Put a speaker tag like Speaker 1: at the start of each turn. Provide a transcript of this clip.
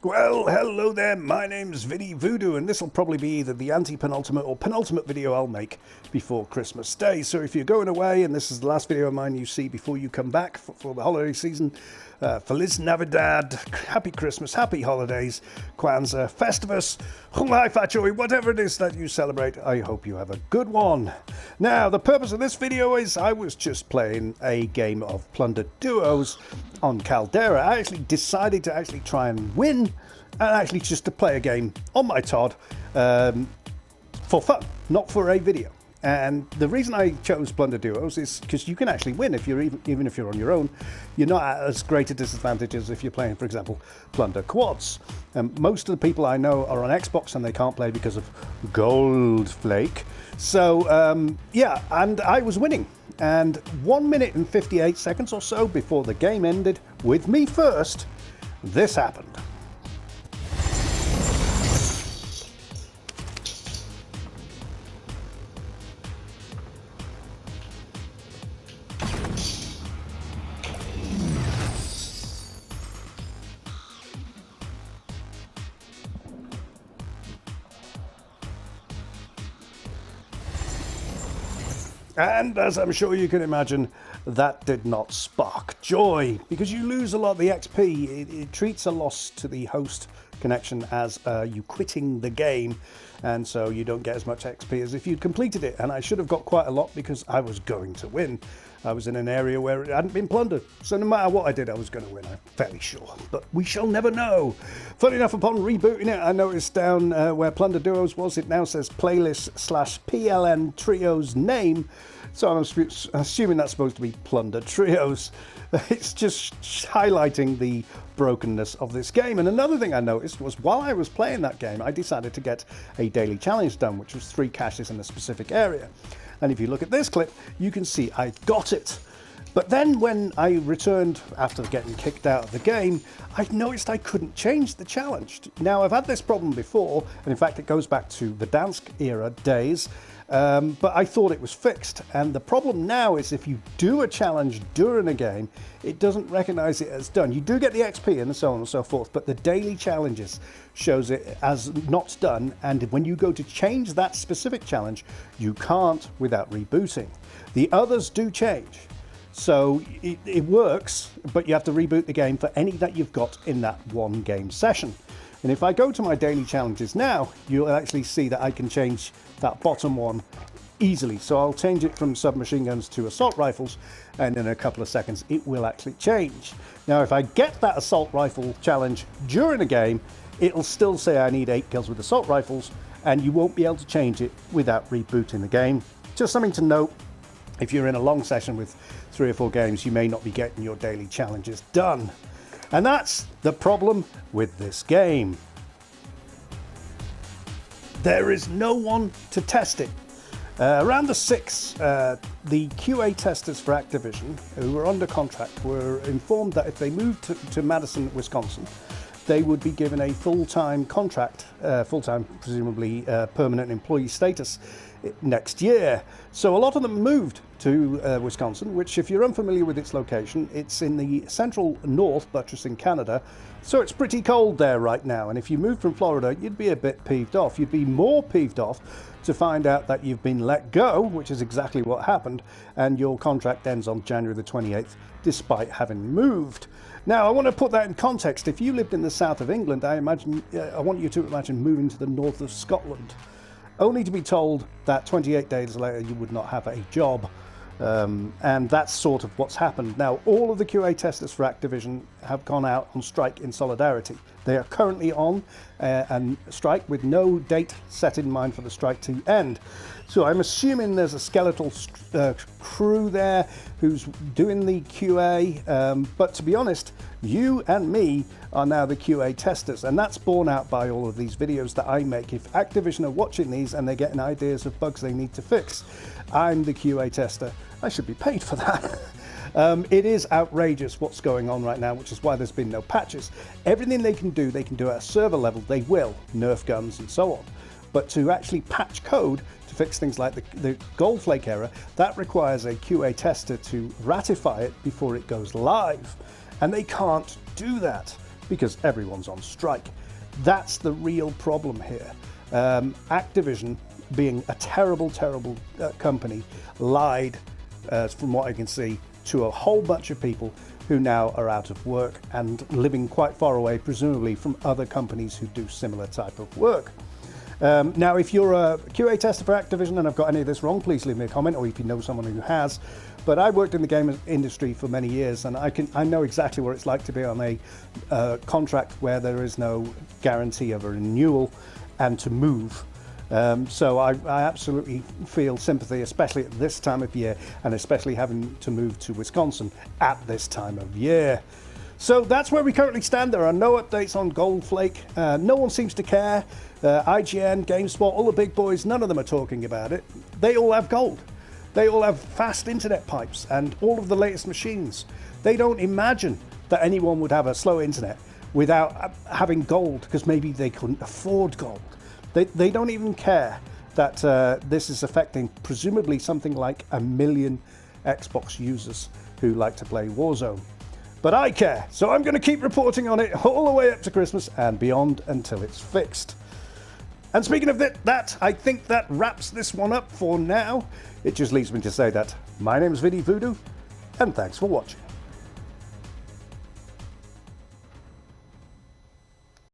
Speaker 1: Well, hello there, my name's Vinny Voodoo, and this will probably be either the anti-penultimate or penultimate video I'll make before Christmas Day. So if you're going away and this is the last video of mine you see before you come back for the holiday season, Feliz Navidad, Happy Christmas, Happy Holidays, Kwanzaa, Festivus, Hungai Fatjoy, whatever it is that you celebrate, I hope you have a good one. Now, the purpose of this video is I was just playing a game of Plunder Duos on Caldera. I actually decided to try and win, and just to play a game on my Todd for fun, not for a video. And the reason I chose Plunder Duos is because you can actually win if you're even if you're on your own. You're not at as great a disadvantage as if you're playing, for example, Plunder Quads. Most of the people I know are on Xbox and they can't play because of GOLDFLAKE. So yeah, and I was winning. And 1 minute and 58 seconds or so before the game ended, with me first, this happened. And as I'm sure you can imagine, that did not spark joy, because you lose a lot of the XP. It treats a loss to the host connection as you quitting the game, and so you don't get as much XP as if you'd completed it. And I should have got quite a lot because I was going to win. I was in an area where it hadn't been plundered, so no matter what I did, I was going to win, I'm fairly sure. But we shall never know. Funny enough, upon rebooting it, I noticed down where Plunder Duos was, it now says playlist/PLN Trios name, so I'm assuming that's supposed to be Plunder Trios. It's just highlighting the brokenness of this game. And another thing I noticed was while I was playing that game, I decided to get a daily challenge done, which was 3 caches in a specific area. And if you look at this clip, you can see I got it. But then when I returned after getting kicked out of the game, I noticed I couldn't change the challenge. Now, I've had this problem before, and in fact it goes back to the Dansk era days, but I thought it was fixed. And the problem now is if you do a challenge during a game, it doesn't recognize it as done. You do get the XP and so on and so forth, but the daily challenges shows it as not done, and when you go to change that specific challenge, you can't without rebooting. The others do change. So it works, but you have to reboot the game for any that you've got in that one game session. And if I go to my daily challenges now, you'll actually see that I can change that bottom one easily. So I'll change it from submachine guns to assault rifles, and in a couple of seconds it will actually change. Now if I get that assault rifle challenge during a game, it'll still say I need 8 kills with assault rifles, and you won't be able to change it without rebooting the game. Just something to note. If you're in a long session with 3 or 4 games, you may not be getting your daily challenges done. And that's the problem with this game. There is no one to test it. Around the 6th, the QA testers for Activision, who were under contract, were informed that if they moved to Madison, Wisconsin, they would be given a full-time contract, full-time, presumably permanent employee status next year. So a lot of them moved to Wisconsin, which, if you're unfamiliar with its location, it's in the central north, buttressing Canada, so it's pretty cold there right now. And if you moved from Florida, you'd be a bit peeved off. You'd be more peeved off to find out that you've been let go, which is exactly what happened, and your contract ends on January the 28th, despite having moved. Now, I want to put that in context. If you lived in the south of England, I want you to imagine moving to the north of Scotland, only to be told that 28 days later you would not have a job. And that's sort of what's happened. Now, all of the QA testers for Activision have gone out on strike in solidarity. They are currently on a strike with no date set in mind for the strike to end. So I'm assuming there's a skeletal crew there who's doing the QA, but to be honest, you and me are now the QA testers, and that's borne out by all of these videos that I make. If Activision are watching these and they're getting ideas of bugs they need to fix, I'm the QA tester. I should be paid for that. It is outrageous what's going on right now, which is why there's been no patches. Everything they can do at a server level, they will, nerf guns and so on. But to actually patch code to fix things like the GOLDFLAKE error, that requires a QA tester to ratify it before it goes live. And they can't do that. because everyone's on strike. That's the real problem here. Activision, being a terrible company, lied, from what I can see, to a whole bunch of people who now are out of work and living quite far away, presumably from other companies who do similar type of work. Now, if you're a QA tester for Activision and I've got any of this wrong, please leave me a comment, or if you know someone who has. But I worked in the game industry for many years, and I know exactly what it's like to be on a contract where there is no guarantee of a renewal and to move. So I absolutely feel sympathy, especially at this time of year, and especially having to move to Wisconsin at this time of year. So that's where we currently stand. There are no updates on GOLDFLAKE. No one seems to care. IGN, GameSpot, all the big boys, none of them are talking about it. They all have gold. They all have fast internet pipes and all of the latest machines. They don't imagine that anyone would have a slow internet without having gold, because maybe they couldn't afford gold. They don't even care that this is affecting presumably something like 1 million Xbox users who like to play Warzone. But I care, so I'm going to keep reporting on it all the way up to Christmas and beyond until it's fixed. And speaking of that, I think that wraps this one up for now. It just leaves me to say that my name's Vinny Voodoo, and thanks for watching.